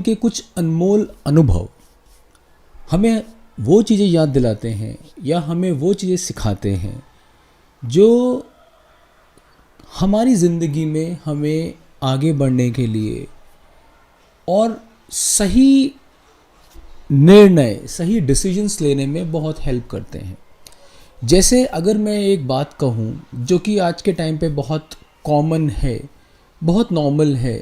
के कुछ अनमोल अनुभव हमें वो चीज़ें याद दिलाते हैं या हमें वो चीज़ें सिखाते हैं जो हमारी ज़िंदगी में हमें आगे बढ़ने के लिए और सही निर्णय, सही डिसीजंस लेने में बहुत हेल्प करते हैं। जैसे अगर मैं एक बात कहूँ जो कि आज के टाइम पे बहुत कॉमन है, बहुत नॉर्मल है,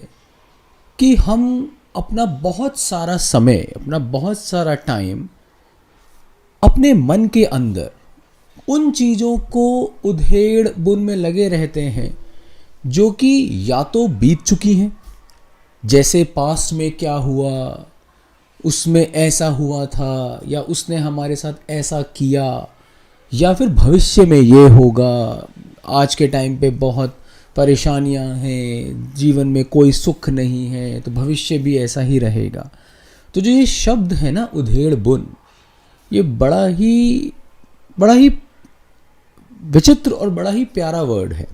कि हम अपना बहुत सारा समय, अपना बहुत सारा टाइम अपने मन के अंदर उन चीज़ों को उधेड़ बुन में लगे रहते हैं जो कि या तो बीत चुकी हैं, जैसे पास्ट में क्या हुआ, उसमें ऐसा हुआ था, या उसने हमारे साथ ऐसा किया, या फिर भविष्य में ये होगा। आज के टाइम पे बहुत परेशानियां हैं, जीवन में कोई सुख नहीं है, तो भविष्य भी ऐसा ही रहेगा। तो जो ये शब्द है ना, उधेड़ बुन, ये बड़ा ही विचित्र और बड़ा ही प्यारा वर्ड है,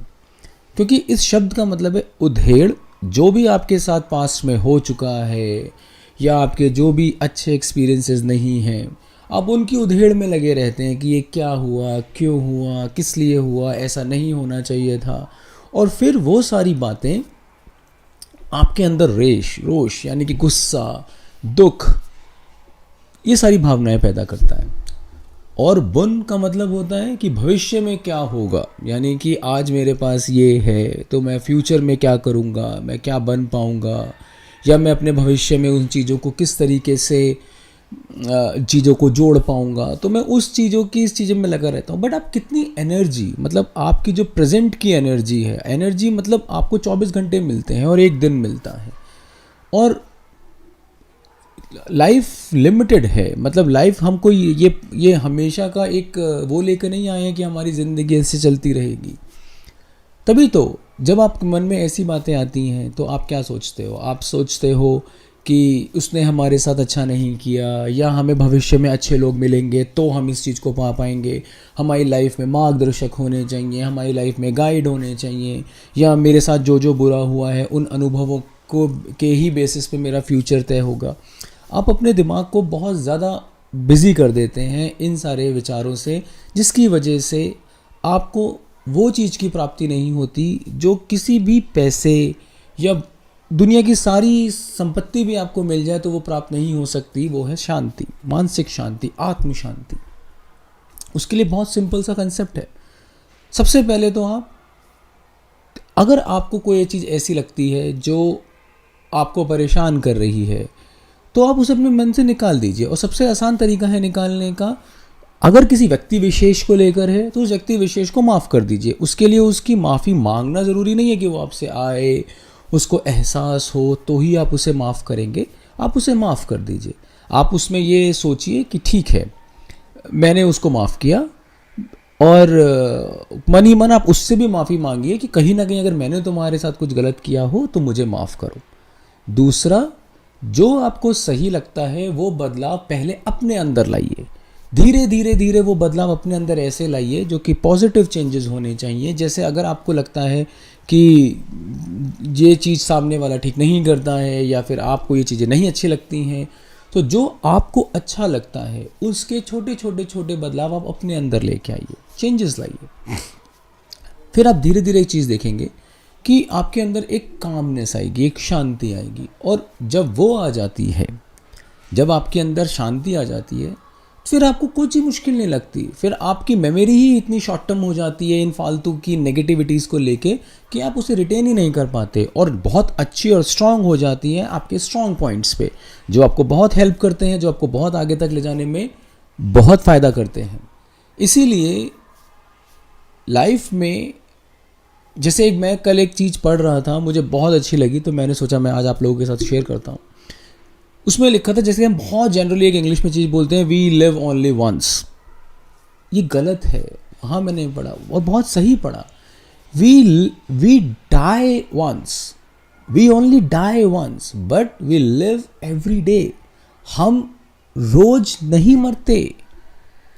क्योंकि इस शब्द का मतलब है उधेड़। जो भी आपके साथ पास्ट में हो चुका है या आपके जो भी अच्छे एक्सपीरियंसेस नहीं हैं, आप उनकी उधेड़ में लगे रहते हैं कि ये क्या हुआ, क्यों हुआ, किस लिए हुआ, ऐसा नहीं होना चाहिए था। और फिर वो सारी बातें आपके अंदर रोष यानी कि गुस्सा, दुख, ये सारी भावनाएं पैदा करता है। और बुन का मतलब होता है कि भविष्य में क्या होगा, यानी कि आज मेरे पास ये है तो मैं फ्यूचर में क्या करूँगा, मैं क्या बन पाऊँगा, या मैं अपने भविष्य में उन चीज़ों को किस तरीके से चीज़ों को जोड़ पाऊँगा, तो मैं उस चीज़ों की इस चीज़ों में लगा रहता हूँ। बट आप कितनी एनर्जी, मतलब आपकी जो प्रेजेंट की एनर्जी है, एनर्जी मतलब आपको 24 घंटे मिलते हैं और एक दिन मिलता है, और लाइफ लिमिटेड है। मतलब लाइफ हमको ये हमेशा का एक वो लेकर नहीं आए हैं कि हमारी ज़िंदगी ऐसे चलती रहेगी। तभी तो जब आपके मन में ऐसी बातें आती हैं तो आप क्या सोचते हो? आप सोचते हो कि उसने हमारे साथ अच्छा नहीं किया, या हमें भविष्य में अच्छे लोग मिलेंगे तो हम इस चीज़ को पा पाएंगे, हमारी लाइफ में मार्गदर्शक होने चाहिए, हमारी लाइफ में गाइड होने चाहिए, या मेरे साथ जो जो बुरा हुआ है उन अनुभवों को के ही बेसिस पे मेरा फ्यूचर तय होगा। आप अपने दिमाग को बहुत ज़्यादा बिज़ी कर देते हैं इन सारे विचारों से, जिसकी वजह से आपको वो चीज़ की प्राप्ति नहीं होती जो किसी भी पैसे या दुनिया की सारी संपत्ति भी आपको मिल जाए तो वो प्राप्त नहीं हो सकती। वो है शांति, मानसिक शांति, आत्म शांति। उसके लिए बहुत सिंपल सा कंसेप्ट है। सबसे पहले तो अगर आपको कोई चीज़ ऐसी लगती है जो आपको परेशान कर रही है तो आप उसे अपने मन से निकाल दीजिए। और सबसे आसान तरीका है निकालने का, अगर किसी व्यक्ति विशेष को लेकर है तो उस व्यक्ति विशेष को माफ़ कर दीजिए। उसके लिए उसकी माफ़ी मांगना ज़रूरी नहीं है कि वो आपसे आए, उसको एहसास हो तो ही आप उसे माफ़ करेंगे। आप उसे माफ़ कर दीजिए। आप उसमें ये सोचिए कि ठीक है, मैंने उसको माफ़ किया, और मन ही मन आप उससे भी माफ़ी मांगिए कि कहीं ना कहीं अगर मैंने तुम्हारे साथ कुछ गलत किया हो तो मुझे माफ़ करो। दूसरा, जो आपको सही लगता है वो बदलाव पहले अपने अंदर लाइए। धीरे धीरे वो बदलाव अपने अंदर ऐसे लाइए जो कि पॉजिटिव चेंजेस होने चाहिए। जैसे अगर आपको लगता है कि ये चीज़ सामने वाला ठीक नहीं करता है, या फिर आपको ये चीज़ें नहीं अच्छी लगती हैं, तो जो आपको अच्छा लगता है उसके छोटे बदलाव आप अपने अंदर लेके आइए, चेंजेस लाइए। फिर आप धीरे धीरे एक चीज़ देखेंगे कि आपके अंदर एक कामनेस आएगी, एक शांति आएगी। और जब वो आ जाती है, जब आपके अंदर शांति आ जाती है, फिर आपको कुछ ही मुश्किल नहीं लगती। फिर आपकी मेमोरी ही इतनी शॉर्ट टर्म हो जाती है इन फालतू की नेगेटिविटीज़ को लेके कि आप उसे रिटेन ही नहीं कर पाते, और बहुत अच्छी और स्ट्रांग हो जाती है आपके स्ट्रांग पॉइंट्स पे, जो आपको बहुत हेल्प करते हैं, जो आपको बहुत आगे तक ले जाने में बहुत फ़ायदा करते हैं। इसीलिए लाइफ में, जैसे मैं कल एक चीज़ पढ़ रहा था, मुझे बहुत अच्छी लगी, तो मैंने सोचा मैं आज आप लोगों के साथ शेयर करता हूँ। उसमें लिखा था, जैसे हम बहुत जनरली एक इंग्लिश में चीज़ बोलते हैं, वी लिव ओनली वंस। ये गलत है। हाँ, मैंने पढ़ा और बहुत सही पढ़ा। We die once, we only die once, but we live every day. हम रोज नहीं मरते,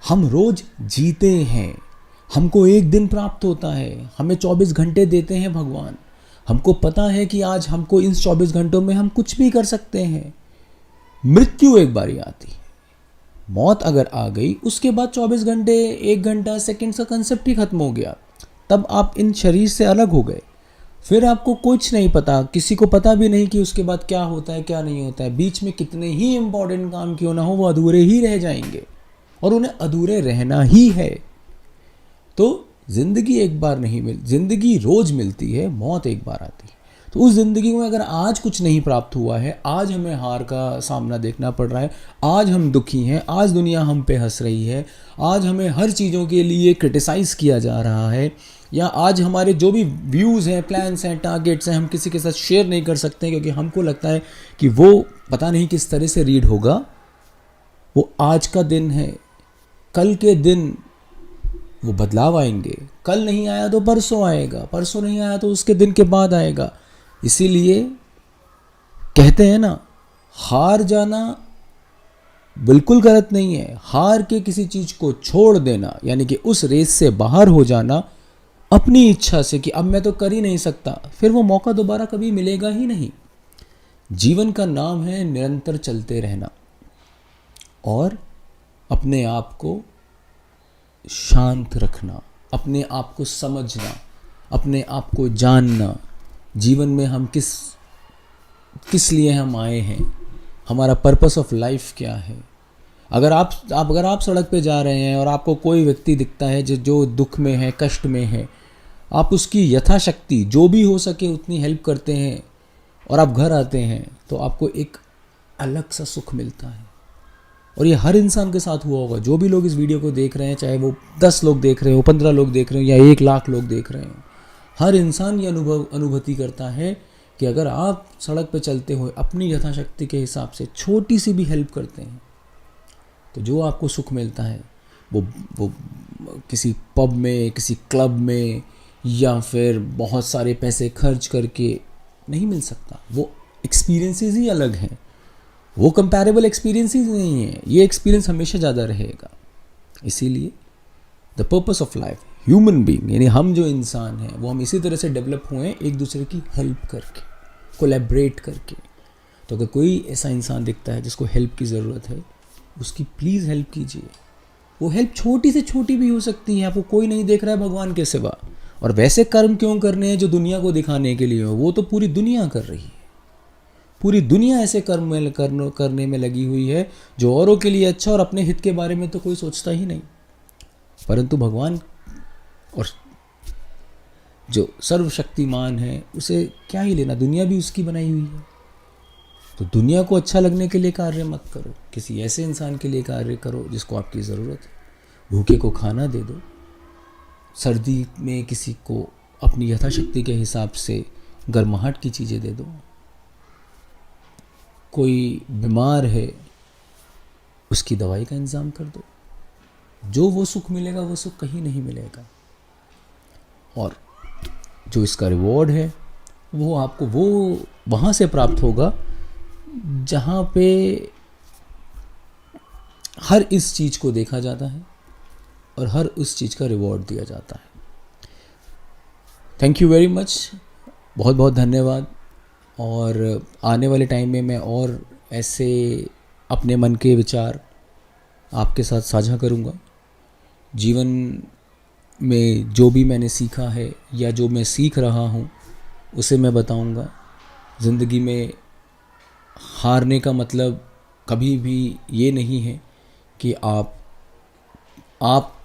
हम रोज जीते हैं। हमको एक दिन प्राप्त होता है, हमें 24 घंटे देते हैं भगवान। हमको पता है कि आज हमको इन 24 घंटों में हम कुछ भी कर सकते हैं। मृत्यु एक बार ही आती है। मौत अगर आ गई, उसके बाद 24 घंटे, 1 घंटा, सेकंड का कंसेप्ट ही खत्म हो गया। तब आप इन शरीर से अलग हो गए। फिर आपको कुछ नहीं पता, किसी को पता भी नहीं कि उसके बाद क्या होता है, क्या नहीं होता है। बीच में कितने ही इंपॉर्टेंट काम क्यों ना हो, वो अधूरे ही रह जाएंगे और उन्हें अधूरे रहना ही है। तो जिंदगी एक बार नहीं जिंदगी रोज मिलती है, मौत एक बार आती है। तो उस ज़िंदगी में अगर आज कुछ नहीं प्राप्त हुआ है, आज हमें हार का सामना देखना पड़ रहा है, आज हम दुखी हैं, आज दुनिया हम पे हंस रही है, आज हमें हर चीज़ों के लिए क्रिटिसाइज़ किया जा रहा है, या आज हमारे जो भी व्यूज़ हैं, प्लान्स हैं, टारगेट्स हैं, हम किसी के साथ शेयर नहीं कर सकते क्योंकि हमको लगता है कि वो पता नहीं किस तरह से रीड होगा। वो आज का दिन है, कल के दिन वो बदलाव आएंगे। कल नहीं आया तो परसों आएगा, परसों नहीं आया तो उसके दिन के बाद आएगा। इसीलिए कहते हैं ना, हार जाना बिल्कुल गलत नहीं है। हार के किसी चीज़ को छोड़ देना, यानी कि उस रेस से बाहर हो जाना अपनी इच्छा से कि अब मैं तो कर ही नहीं सकता, फिर वो मौका दोबारा कभी मिलेगा ही नहीं। जीवन का नाम है निरंतर चलते रहना और अपने आप को शांत रखना, अपने आप को समझना, अपने आप को जानना। जीवन में हम किस लिए हम आए हैं, हमारा पर्पस ऑफ लाइफ क्या है। अगर आप सड़क पे जा रहे हैं और आपको कोई व्यक्ति दिखता है जो दुख में है, कष्ट में है, आप उसकी यथाशक्ति जो भी हो सके उतनी हेल्प करते हैं और आप घर आते हैं, तो आपको एक अलग सा सुख मिलता है। और ये हर इंसान के साथ हुआ होगा। जो भी लोग इस वीडियो को देख रहे हैं, चाहे वो 10 लोग देख रहे हो, 15 लोग देख रहे हो, या 1 लाख लोग देख रहे हो, हर इंसान ये अनुभूति करता है कि अगर आप सड़क पर चलते हुए अपनी यथाशक्ति के हिसाब से छोटी सी भी हेल्प करते हैं, तो जो आपको सुख मिलता है वो किसी पब में, किसी क्लब में, या फिर बहुत सारे पैसे खर्च करके नहीं मिल सकता। वो एक्सपीरियंसेस ही अलग हैं, वो कंपैरेबल एक्सपीरियंसेस नहीं है। ये एक्सपीरियंस हमेशा ज़्यादा रहेगा। इसीलिए the purpose of life, human being, यानी हम जो इंसान हैं वो हम इसी तरह से डेवलप हुए हैं, एक दूसरे की हेल्प करके, कोलैबोरेट करके। तो अगर कोई ऐसा इंसान दिखता है जिसको हेल्प की ज़रूरत है, उसकी प्लीज़ हेल्प कीजिए। वो हेल्प छोटी से छोटी भी हो सकती है, आपको कोई नहीं देख रहा है भगवान के सिवा। और वैसे कर्म क्यों करने हैं जो दुनिया को दिखाने के लिए हो, वो तो पूरी दुनिया कर रही है। पूरी दुनिया ऐसे कर्म करने में लगी हुई है जो औरों के लिए अच्छा, और अपने हित के बारे में तो कोई सोचता ही नहीं। परंतु भगवान और जो सर्वशक्तिमान है, उसे क्या ही लेना, दुनिया भी उसकी बनाई हुई है। तो दुनिया को अच्छा लगने के लिए कार्य मत करो, किसी ऐसे इंसान के लिए कार्य करो जिसको आपकी ज़रूरत है। भूखे को खाना दे दो, सर्दी में किसी को अपनी यथाशक्ति के हिसाब से गर्माहट की चीज़ें दे दो। कोई बीमार है, उसकी दवाई का इंतज़ाम कर दो। जो वो सुख मिलेगा वो सुख कहीं नहीं मिलेगा। और जो इसका रिवॉर्ड है वो आपको वो वहाँ से प्राप्त होगा जहाँ पे हर इस चीज़ को देखा जाता है और हर उस चीज़ का रिवॉर्ड दिया जाता है। थैंक यू वेरी मच, बहुत बहुत धन्यवाद। और आने वाले टाइम में मैं और ऐसे अपने मन के विचार आपके साथ साझा करूँगा। जीवन में जो भी मैंने सीखा है या जो मैं सीख रहा हूँ उसे मैं बताऊँगा। ज़िंदगी में हारने का मतलब कभी भी ये नहीं है कि आप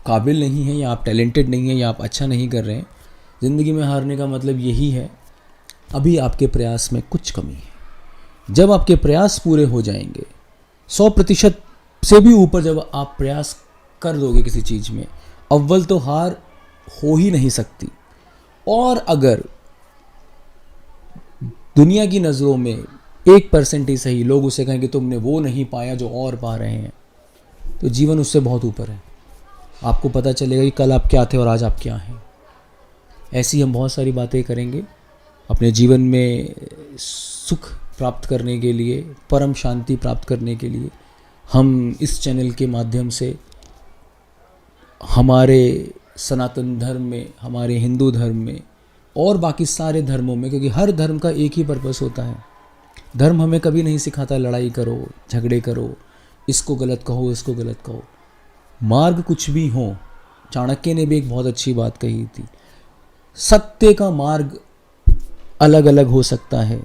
काबिल नहीं हैं, या आप टैलेंटेड नहीं हैं, या आप अच्छा नहीं कर रहे हैं। ज़िंदगी में हारने का मतलब यही है, अभी आपके प्रयास में कुछ कमी है। जब आपके प्रयास पूरे हो जाएंगे, 100% से भी ऊपर जब आप प्रयास कर दोगे किसी चीज़ में, अव्वल तो हार हो ही नहीं सकती। और अगर दुनिया की नज़रों में 1% ही सही लोग उसे कहें कि तुमने वो नहीं पाया जो और पा रहे हैं, तो जीवन उससे बहुत ऊपर है। आपको पता चलेगा कि कल आप क्या थे और आज आप क्या हैं। ऐसी हम बहुत सारी बातें करेंगे अपने जीवन में सुख प्राप्त करने के लिए, परम शांति प्राप्त करने के लिए। हम इस चैनल के माध्यम से हमारे सनातन धर्म में, हमारे हिंदू धर्म में और बाकी सारे धर्मों में, क्योंकि हर धर्म का एक ही पर्पस होता है, धर्म हमें कभी नहीं सिखाता लड़ाई करो, झगड़े करो, इसको गलत कहो, इसको गलत कहो। मार्ग कुछ भी हो, चाणक्य ने भी एक बहुत अच्छी बात कही थी, सत्य का मार्ग अलग अलग हो सकता है,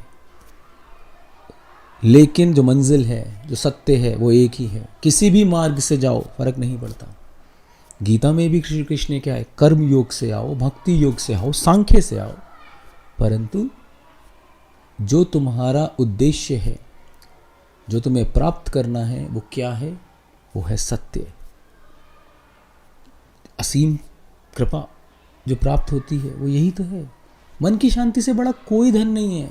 लेकिन जो मंजिल है, जो सत्य है, वो एक ही है। किसी भी मार्ग से जाओ, फर्क नहीं पड़ता। गीता में भी श्री कृष्ण ने क्या है, कर्म योग से आओ, भक्ति योग से आओ, सांख्य से आओ, परंतु जो तुम्हारा उद्देश्य है, जो तुम्हें प्राप्त करना है, वो क्या है? वो है सत्य। असीम कृपा जो प्राप्त होती है वो यही तो है। मन की शांति से बड़ा कोई धन नहीं है,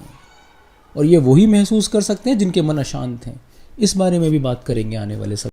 और ये वही महसूस कर सकते हैं जिनके मन अशांत हैं। इस बारे में भी बात करेंगे आने वाले समय।